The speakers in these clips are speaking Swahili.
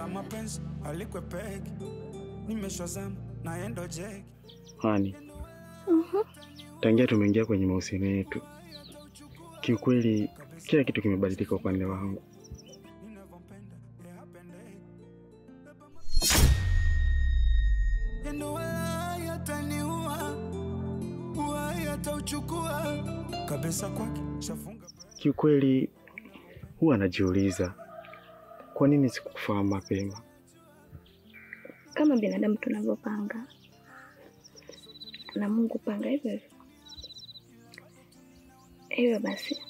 la mapenzi alikwe peke. Nimeshazama naenda jeki. Hani. Tangia tumeingia kwenye mahusiano yetu, kiukweli kila kitu kimebadilika upande wangu. Kabisa kwake shafunga. Kiukweli huwa najiuliza kwa nini sikukufahamu mapema. Kama binadamu tunavyopanga, na Mungu panga hivyo. Hivyo basi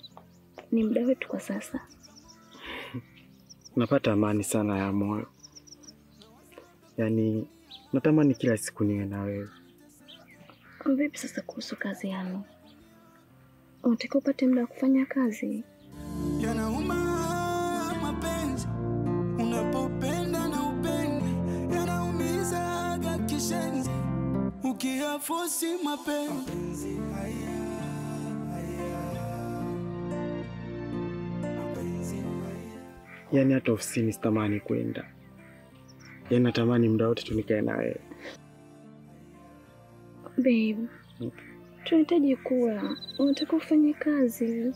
ni muda wetu kwa sasa. Napata amani sana ya moyo. Yaani natamani kila siku niwe na wewe. Vipi sasa kuhusu kazi yangu? Unataka upate muda wa kufanya kazi? Yanauma mapenzi unapopenda na upende, yanaumiza kishenzi ukiafosi mapenzi. Yaani hata ofisini sitamani kwenda. Yaani natamani muda wote tunikae na wewe. Babe, tunahitaji kula. Unataka ufanye kazi?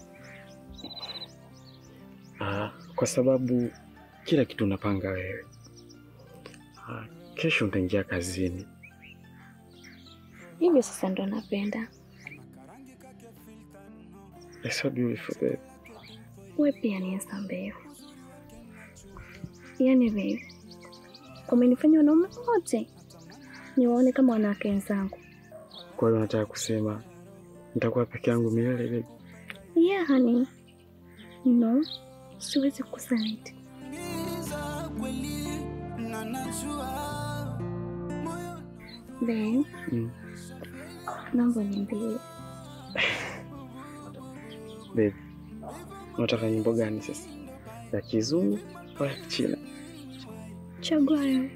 Kwa sababu kila kitu unapanga wewe. Kesho nitaingia kazini. Hivyo sasa ndo napenda. It's so beautiful, babe. Wewe pia ni msambevu. Yaani babe, umenifanya wanaume wote niwaone kama wanawake wenzangu. Kwa hiyo nataka kusema nitakuwa peke yangu milele, babe. Yeah, honey. No, siwezi kusaliti. Babe, mambo niambie. Babe, unataka nyimbo gani sasa? Ya Kizungu au ya Kichina? Chagua wewe.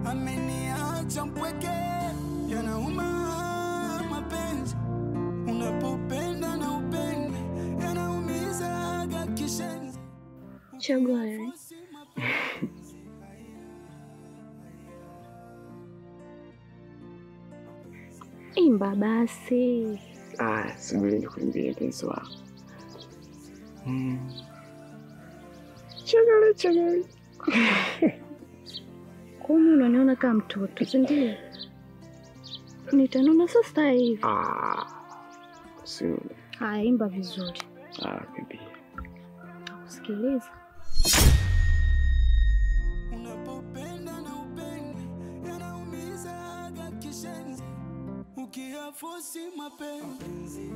Ameniacha mpweke. Yanauma mapenzi unapopenda na upende, yanaumiza kishenzi. Chagua wewe. Imba basi. Subiri nikuimbie mpenzi wangu. Chagale chagale. Kumi unaniona kama mtoto, si ndio? Nitanona sasa hivi. Sio. Haya, imba vizuri. Baby. Nakusikiliza. Unapopenda na upende, yanaumiza kishenzi ukiafosi mapenzi.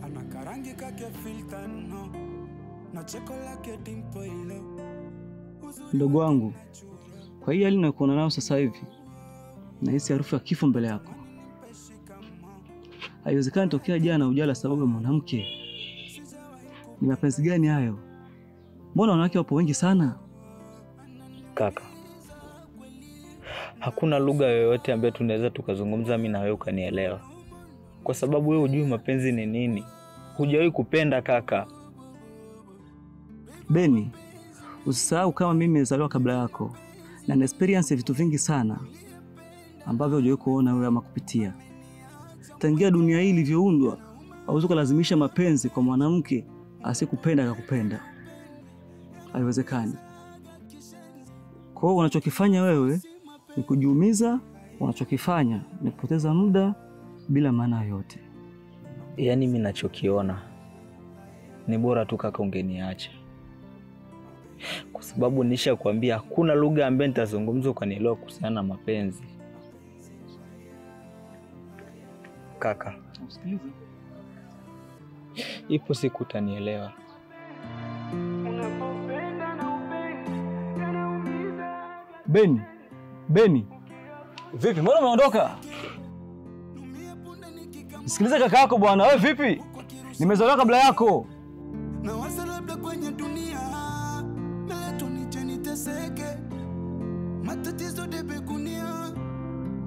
Ana karangi kake filter no, na cheko lake dimpo ilo. Ndugu wangu, kwa hiyo hali nakuona nao sasa hivi, nahisi harufu ya kifo mbele yako. Haiwezekani tokea jana ujala sababu ya mwanamke. Ni mapenzi gani hayo? Mbona wanawake wapo wengi sana? Kaka, hakuna lugha yoyote ambayo tunaweza tukazungumza mimi na wewe ukanielewa. Kwa sababu wewe hujui mapenzi ni nini. Hujawahi kupenda kaka. Beni, usisahau kama mimi nimezaliwa kabla yako na na experience vitu vingi sana ambavyo hujawahi kuona wewe ama kupitia. Tangia dunia hii ilivyoundwa, hauwezi kulazimisha mapenzi kwa mwanamke asikupenda akakupenda. Haiwezekani. Kwa hiyo unachokifanya wewe ni kujiumiza, unachokifanya ni kupoteza muda bila maana yote. Yaani mimi ninachokiona ni bora tu kaka ungeniacha. Kwa sababu nishakwambia hakuna lugha ambayo nitazungumza ukanielewa kuhusiana na mapenzi. Kaka, Usikilize. Ipo siku utanielewa. Unapopenda na upende, yanaumiza Beni. Vipi? Mbona umeondoka? Sikiliza kaka yako bwana. Wewe vipi? Nimezaliwa kabla yako. Na waza labda kwenye dunia meleto niche niteseke, matatizo debe kunia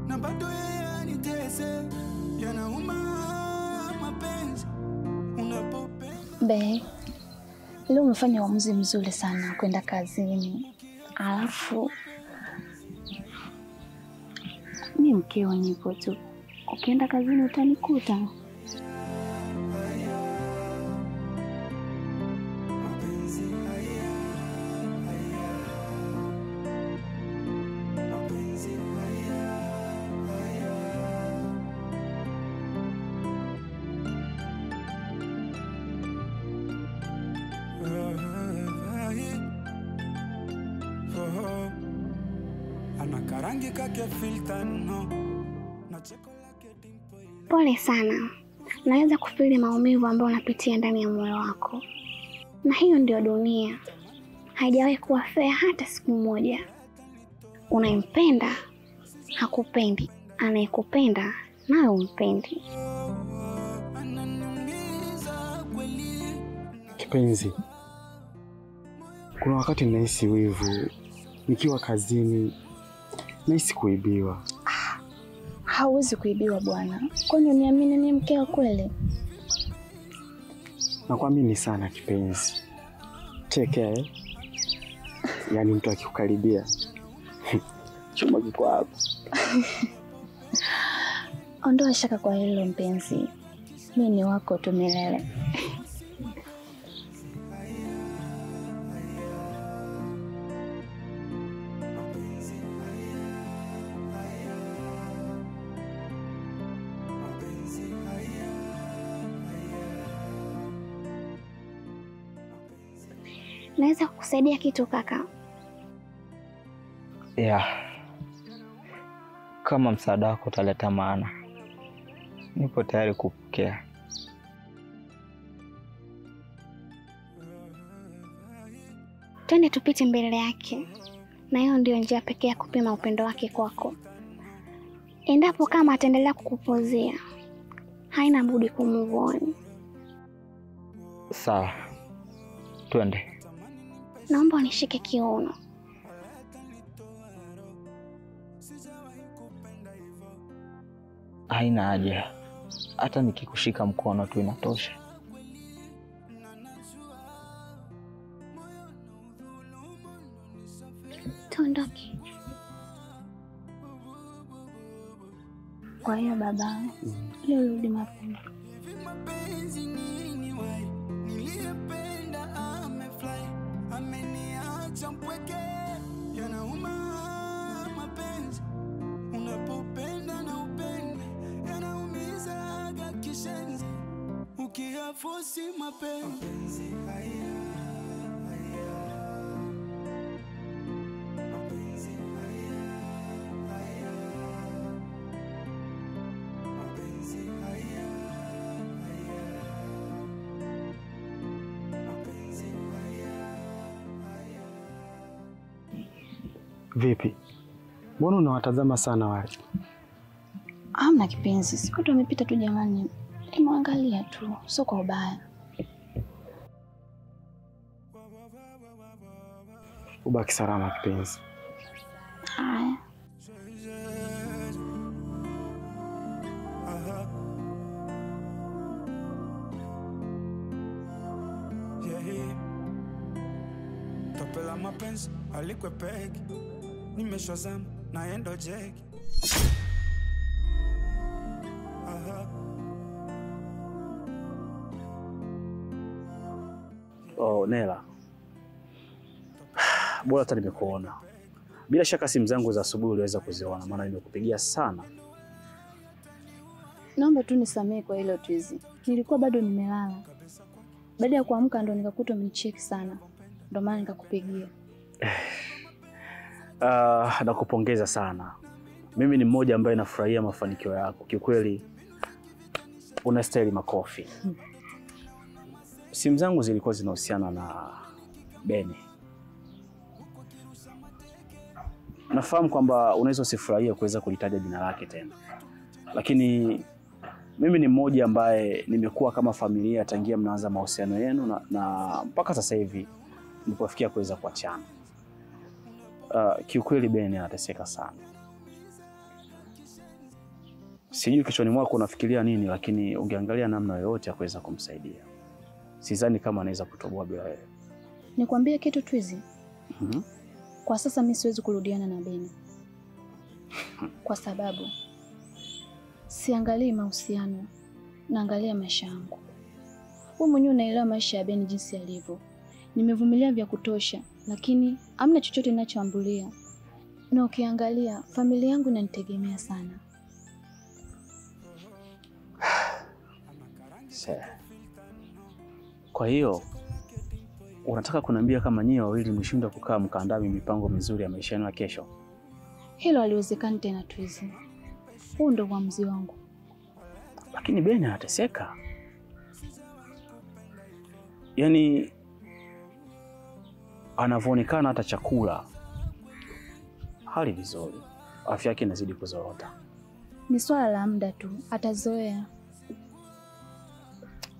na bado yeye anitese, yanauma mapenzi unapopenda. Be, leo umefanya uamuzi mzuri sana kwenda kazini. Alafu mimi mkeo nipo tu. Ukienda kazini utanikuta. Pole sana. Naweza kufili maumivu ambayo unapitia ndani ya moyo wako. Na hiyo ndio dunia. Haijawahi kuwa fair hata siku moja. Unayempenda hakupendi, anayekupenda nawe umpendi. Kipenzi, kuna wakati ninahisi wivu nikiwa kazini, nahisi kuibiwa. Hauwezi kuibiwa bwana. Kwani uniamini ni mkeo kweli? Nakuamini sana kipenzi. Take care. Yaani mtu akikukaribia chuma kiko hapo. Ondoa shaka kwa hilo mpenzi. Mimi ni wako tu milele. Naweza kukusaidia kitu kaka? Kama msaada wako utaleta maana, nipo tayari kupokea. Twende tupite mbele yake. Na hiyo ndio njia pekee ya kupima upendo wake kwako. Endapo kama ataendelea kukupozea, haina budi kumove on. Sawa. Twende. Naomba unishike kiuno. Haina haja. Hata nikikushika mkono tu inatosha. Tuondoke. Kwa hiyo baba, leo rudi mapema. Fosi mapenzi haya haya, mapenzi haya haya, mapenzi haya haya, mapenzi haya haya. Vipi? Mbona unawatazama sana wale? Hamna kipenzi, siku tu amepita tu jamani. Nimwangalia tu, sio kwa ubaya. Ubaki salama kipenzi. Haya. Topela mapenzi alikwe pegi, nimeshazama naenda jeki. Oh, Nela. Bora hata nimekuona. Bila shaka simu zangu za asubuhi uliweza kuziona, maana nimekupigia sana. Naomba tu nisamee kwa hilo twizi. Nilikuwa bado nimelala. Baada ya kuamka ndo nikakuta umenicheki sana. Ndio maana nikakupigia. Nakupongeza sana. Mimi ni mmoja ambaye nafurahia mafanikio yako. Kiukweli unastahili makofi. Simu zangu zilikuwa zinahusiana na Beni. nafahamu kwamba unaweza usifurahie kuweza kulitaja jina lake tena, lakini mimi ni mmoja ambaye nimekuwa kama familia tangia mnaanza mahusiano yenu na mpaka sasa hivi mlipofikia kuweza kuachana. Kiukweli Ben anateseka sana. Sijui kichwani mwako unafikiria nini, lakini ungeangalia namna yoyote ya kuweza kumsaidia. Sidhani kama anaweza kutoboa bila wewe. Nikwambie kitu Twizy. Kwa sasa mimi siwezi kurudiana na Ben. Kwa sababu siangalii mahusiano, naangalia maisha yangu. Wewe mwenyewe unaelewa maisha ya Ben jinsi yalivyo. Nimevumilia vya kutosha, lakini hamna chochote ninachoambulia. Na ukiangalia familia yangu inanitegemea sana. Kwa hiyo unataka kuniambia kama nyinyi wawili mshindwa kukaa mkaandaa mipango mizuri ya maisha yenu ya kesho? Hilo haliwezekani tena Twizy. Huu ndo uamuzi wangu. Lakini Ben anateseka. Yaani anavyoonekana hata chakula hali vizuri, afya yake inazidi kuzorota. Ni swala la muda tu, atazoea.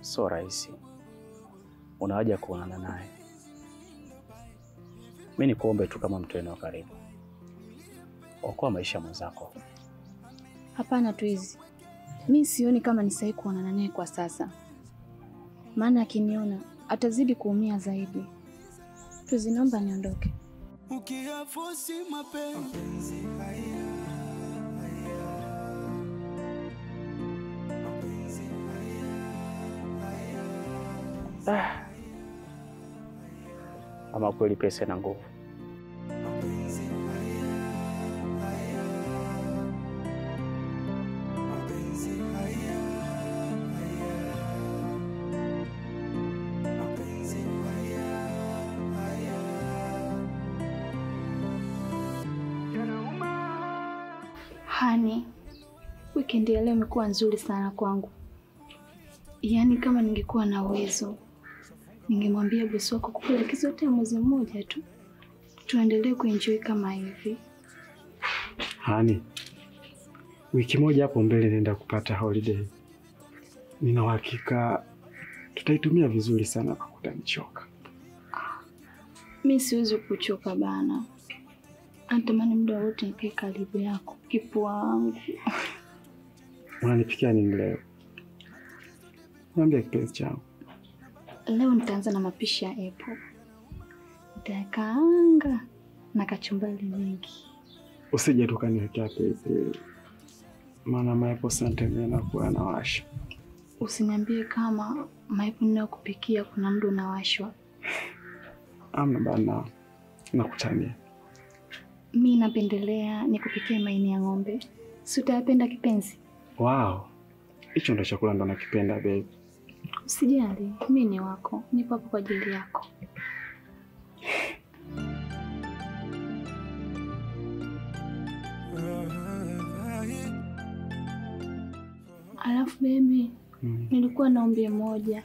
So rahisi. Una haja kuonana naye. Mimi nikuombe tu kama mtu wenu karibu, okoa maisha mwenzako. Hapana Twizy. Mimi sioni kama ni sahihi kuonana naye kwa sasa. Maana akiniona atazidi kuumia zaidi. Twizy, naomba niondoke. Ukiyafosi mapenzi haya. Ama kweli pesa ina nguvu. Hani, weekend ya leo imekuwa nzuri sana kwangu. Yaani kama ningekuwa na uwezo, ningemwambia bosi wako kupa likizo yote mwezi mmoja tu. Tuendelee kuenjoy kama hivi. Hani, wiki moja hapo mbele naenda kupata holiday. Nina uhakika tutaitumia vizuri sana kwa kutanichoka. Mimi siwezi kuchoka bana. Natamani muda wote nikae karibu yako, kipua wangu. Unanipikia nini leo? Niambia kipenzi changu. Leo nitaanza na mapishi ya apple. Nitakaanga na kachumbari nyingi. Usije tukaniwekea pilipili. Maana maepo santemia na kuwa nawasha. Usiniambie kama maepo ninayokupikia kuna mdu unawashwa. Amna bana, nakutania. Mimi napendelea nikupikie maini ya ng'ombe. Si utayapenda kipenzi? Wow. Hicho ndo chakula ndo nakipenda baby. Usijali, mimi ni wako. Nipo hapo kwa ajili yako. Alafu baby, nilikuwa na ombi moja.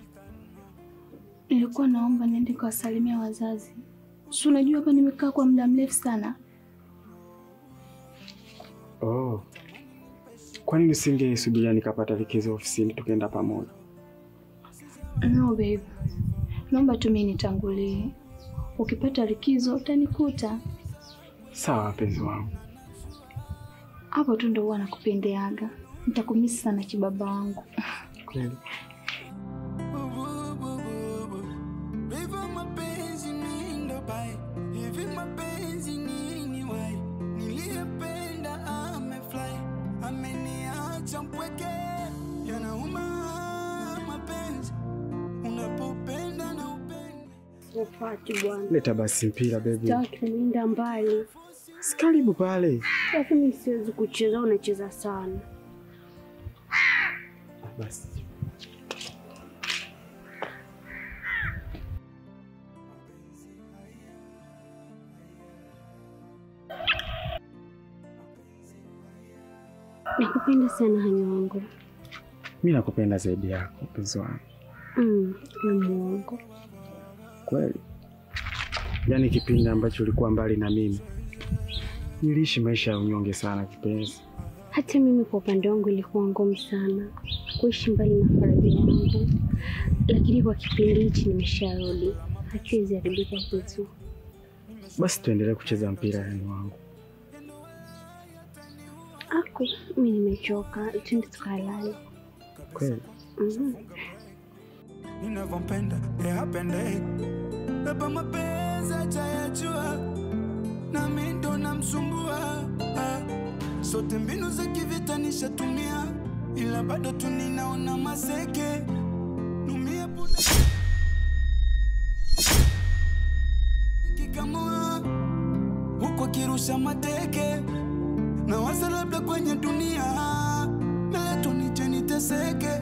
Nilikuwa naomba niende kuwasalimia wazazi. Si unajua hapa nimekaa kwa muda mrefu sana. Oh. Kwa nini usingesubiria nikapata likizo ofisini tukaenda pamoja? No babe. Naomba tu mimi nitangulie. Ukipata likizo utanikuta. Sawa mpenzi wangu. Hapo tu ndo huwa nakupendeaga. Nitakumisi sana kibaba wangu. Kweli. Ufati bwana. Leta basi mpira baby. Sitaki nienda mbali. Sikaribu pale. Lakini siwezi kucheza, unacheza sana. Basi. Nakupenda sana hani wangu. Mimi nakupenda zaidi yako mpenzi wangu. Wangu. Kweli. Yaani kipindi ambacho ulikuwa mbali na mimi Niliishi maisha ya unyonge sana kipenzi. Hata mimi kwa upande wangu ilikuwa ngumu sana kuishi mbali na faraja yangu, lakini kwa kipindi hichi nimesharudi. Hatuwezi haribika kitu. Basi tuendelee kucheza mpira yani wangu. Aku, mimi nimechoka. Twende tukalale. Kweli? Ninavyompenda yapende, baba mapenzi hajayajua, na mimi ndo namsumbua. Sote mbinu za kivita nishatumia, ila bado tu ninaona maseke. Numia punda kikamua huko kirusha mateke, na waza labda kwenye dunia mbele tu nije niteseke.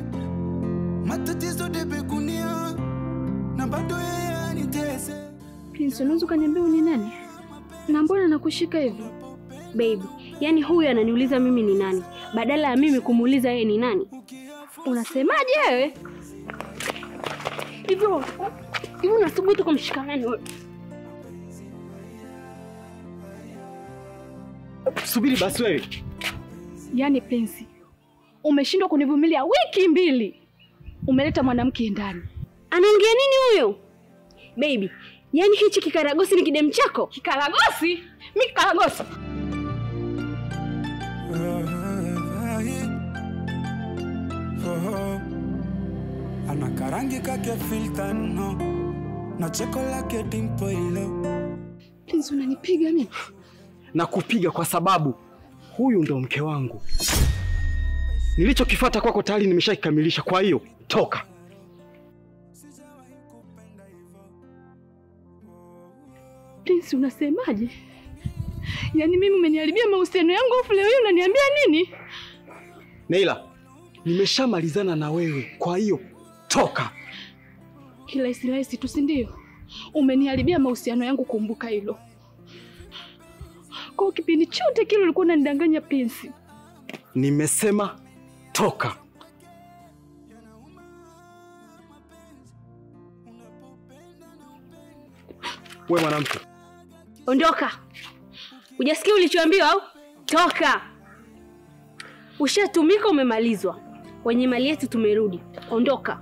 Matatizo debe gunia na bado yeye anitese. Prince, unaweza kuniambia ni nani? Na mbona nakushika hivi? Baby, yani huyu ananiuliza mimi ni nani badala ya mimi kumuuliza yeye ni nani. Unasemaje wewe? Hivyo unathubutu kumshika nani wewe? Subiri basi wewe. Yaani Prince, umeshindwa kunivumilia wiki 2. Umeleta mwanamke ndani. Anaongea nini huyo? Baby, yani hichi kikaragosi ni kidem chako? Kikaragosi? Mimi kikaragosi? Ana karangi kake filter no, na cheko lake dimpo ilo. Prince, unanipiga mimi? Na kupiga kwa sababu huyu ndo mke wangu. Nilichokifuata kwako tayari nimeshakikamilisha, kwa hiyo toka. Prince, unasemaje? Yaani mimi umeniharibia mahusiano yangu afu leo hii unaniambia nini? Neila, nimeshamalizana na wewe, kwa hiyo toka. Kirahisi tu, si ndio? Umeniharibia mahusiano yangu, kumbuka hilo. Kwa kipindi chote kile ulikuwa unanidanganya Prince. Nimesema toka. Wewe mwanamke, ondoka. Hujasikia ulichoambiwa au? Toka. Ushatumika, umemalizwa. Wenye mali yetu tumerudi. Ondoka.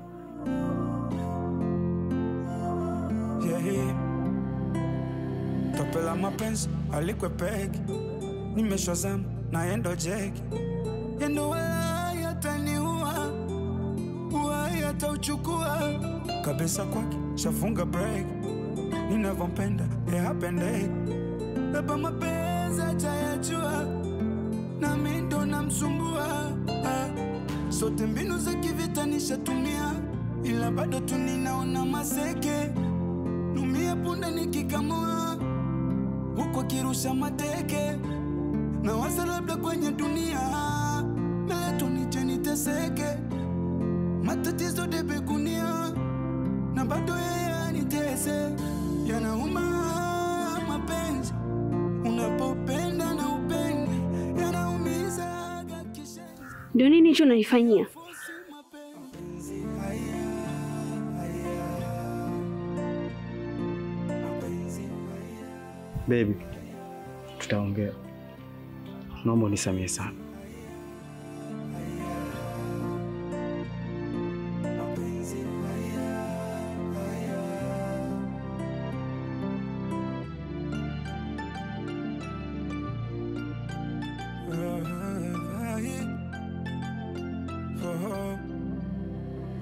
Topela mapenzi alikwe peki, nimeshazama na endo jeki. Yendo wala yataniua, uwai atauchukua kabisa kwake, shafunga break. Ninavyompenda yapende, baba mapenzi hajayajua, na mimi ndo namsumbua. Sote mbinu za kivita nishatumia, ila bado tu ninaona maseke. Numia punda nikikamua huko kirusha mateke, na waza labda kwenye dunia mbele tu nije niteseke. Matatizo debe gunia na bado yeye anitese. Yanauma mapenzi unapopenda na upendi, yanaumiza kisha. Ndio nini hicho unaifanyia? Baby, tutaongea. Naomba unisamehe sana.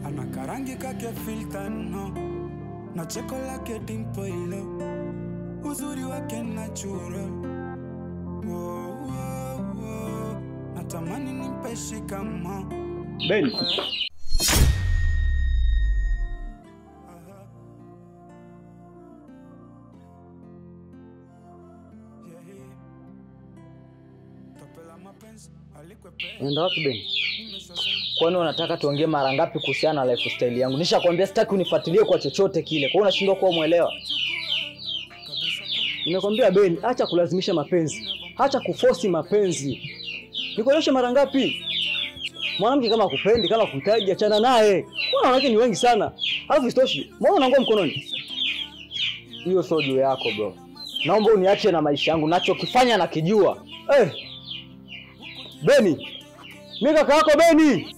Ana karangi kake filter no, na cheko lake dimpo ilo, uzuri wake natural. Natamani nimpe shikamo. Ben. Unaenda wapi Ben? Kwani unataka tuongee mara ngapi kuhusiana na lifestyle yangu? Nishakwambia sitaki unifuatilie kwa chochote kile. Kwa hiyo unashindwa kuwa muelewa. Nimekwambia Ben, acha kulazimisha mapenzi. Acha kuforce mapenzi. Nikuonyeshe mara ngapi? Mwanamke kama kupendi, kama kuhitaji, achana naye. Mbona wanawake ni wengi sana? Alafu isitoshi, mbona unaangua mkononi? Hiyo sio juu yako bro. naomba uniache na maisha yangu, nachokifanya nakijua. Beni, mimi kaka yako Beni.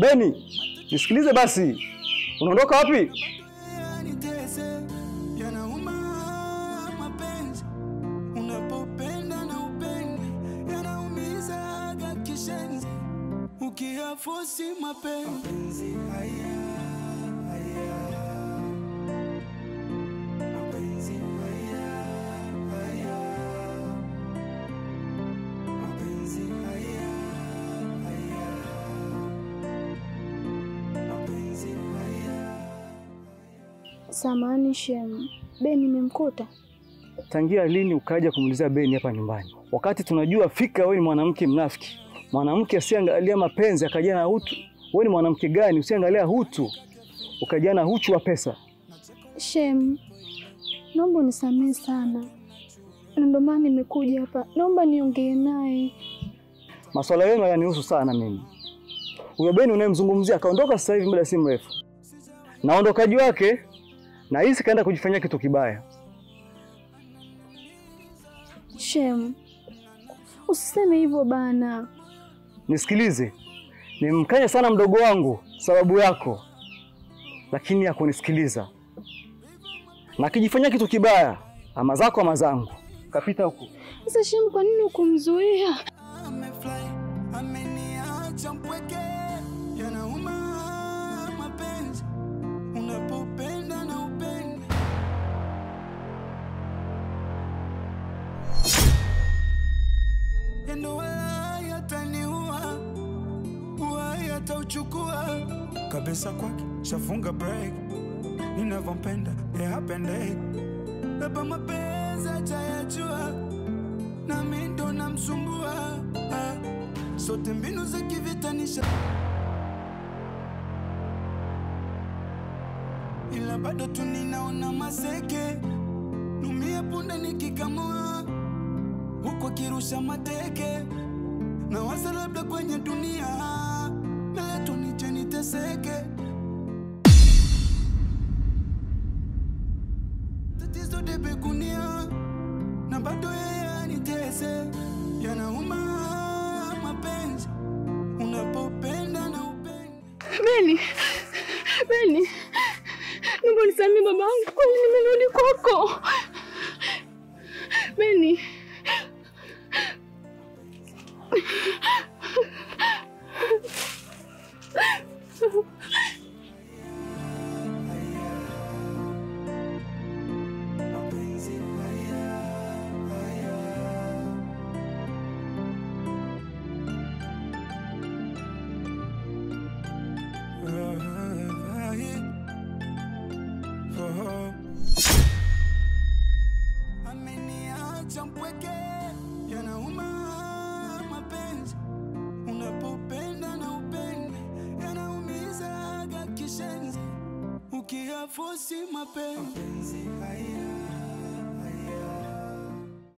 Beni, nisikilize basi. Unaondoka wapi? Ukiafosi mapenzi haya mapenzi haya mapenzi haya mapenzi haya. Samahani Shem, Beni nimemkuta. Tangia lini ukaja kumulizia Beni hapa nyumbani? Wakati tunajua fika wewe ni mwanamke mnafiki. Mwanamke asiangalia mapenzi akajana na utu. Wewe ni mwanamke gani usiangalia utu? Ukajana na uchu wa pesa. Shem, naomba unisamehe sana. Ndio maana nimekuja hapa. Naomba niongee naye. Masuala yenu hayanihusu sana mimi. Huyo Beni unayemzungumzia kaondoka sasa hivi muda si mrefu. Na ondokaji wake na hisi kaenda kujifanyia kitu kibaya. Shem, usiseme hivyo bana. Nisikilize. Nimemkanya sana mdogo wangu sababu yako. Lakini hakunisikiliza. Na akijifanyia kitu kibaya, ama zako ama zangu. Kapita huko. Sasa Shem, kwa nini ukumzuia? Ameniacha mpweke, yanauma mapenzi unapopenda na upende. Yendo wala yataniua, yatauchukua kabisa kwake, shafunga break. Ninavyompenda yapende, baba mapenzi hajayajua, na mimi ndo namsumbua. Sote mbinu za kivitanisha, ila bado tu ninaona maseke. Numia punda nikikamua, huko kirusha mateke. Na waza labda kwenye dunia mbele tu nije niteseke. Tatizo debe gunia, na bado yeye anitese. Yanauma mapenzi unapopenda na upende. Beni, naomba unisamehe babangu, kwani nimerudi kwako. Beni. Ameniacha mpweke, yanauma mapenzi unapopenda na upende, yanaumiza kishenzi ukiafosi mapenzi